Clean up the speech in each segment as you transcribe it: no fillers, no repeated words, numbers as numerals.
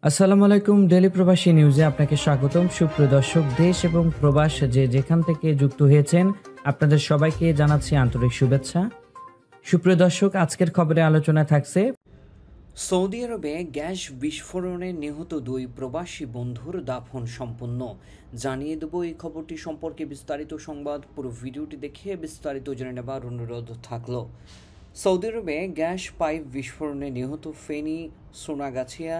আসসালামু আলাইকুম। ডেইলি প্রবাসী নিউজে আপনাকে স্বাগতম। সুপ্রিয় দর্শক, দেশ এবং প্রবাস যেখান থেকে যুক্ত হয়েছেন আপনাদের সবাইকে জানাচ্ছি আন্তরিক শুভেচ্ছা। সুপ্রিয় দর্শক, আজকের খবরে আলোচনায় থাকছে সৌদি আরবে গ্যাস বিস্ফোরণে নিহত 2 প্রবাসী বন্ধুর দাফন সম্পন্ন। জানিয়ে দেব এই খবরটি সম্পর্কে বিস্তারিত সংবাদ। পুরো ভিডিওটি দেখে বিস্তারিত জেনে নেবার অনুরোধ থাকলো। সৌদি আরবে গ্যাস পাইপ বিস্ফোরণে নিহত ফেনী সোনাগাছিয়া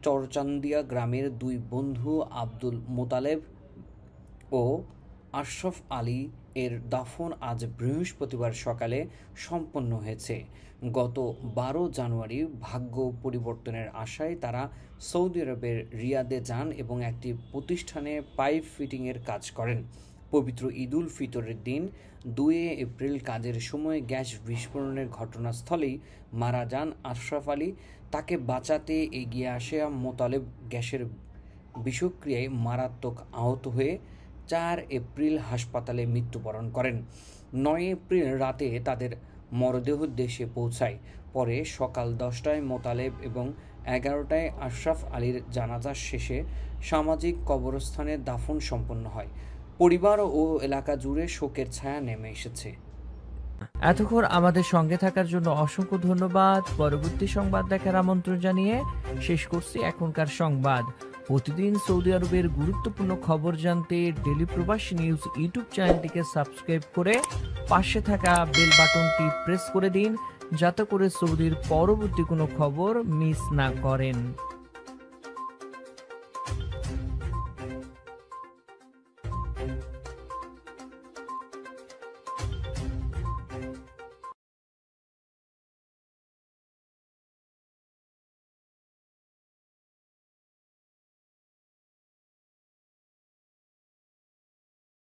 চরচান্দিয়া গ্রামের 2 বন্ধু আব্দুল মোতালেব ও আশরাফ আলী এর দাফন আজ বৃহস্পতিবার সকালে সম্পন্ন হয়েছে। গত 12 জানুয়ারি ভাগ্য পরিবর্তনের আশায় তারা সৌদি আরবের রিয়াদে যান এবং একটি প্রতিষ্ঠানে পাইপ ফিটিংয়ের কাজ করেন। পবিত্র ঈদুল ফিতরের দিন 2 এপ্রিল কাজের সময় গ্যাস বিস্ফোরণের ঘটনাস্থলেই মারা যান আশরাফ আলী। তাকে বাঁচাতে এগিয়ে আসে মোতালেব গ্যাসের বিষক্রিয়ায় মারাত্মক আহত হয়ে 4 এপ্রিল হাসপাতালে মৃত্যুবরণ করেন। 9 এপ্রিল রাতে তাদের মরদেহ দেশে পৌঁছায়। পরে সকাল 10টায় মোতালেব এবং 11টায় আশরাফ আলীর জানাজা শেষে সামাজিক কবরস্থানে দাফন সম্পন্ন হয়। পরিবার ও এলাকা জুড়ে শোকের ছায়া নেমে এসেছে। এতক্ষণ আমাদের সঙ্গে থাকার জন্য অসংখ্য ধন্যবাদ। পরবর্তী সংবাদ দেখার আমন্ত্রণ জানিয়ে শেষ করছি এখনকার সংবাদ। প্রতিদিন সৌদি আরবের গুরুত্বপূর্ণ খবর জানতে ডেইলি প্রবাসী নিউজ ইউটিউব চ্যানেলটিকে সাবস্ক্রাইব করে পাশে থাকা বেল বাটনটি প্রেস করে দিন, যাতে করে সৌদির পরবর্তী কোনো খবর মিস না করেন।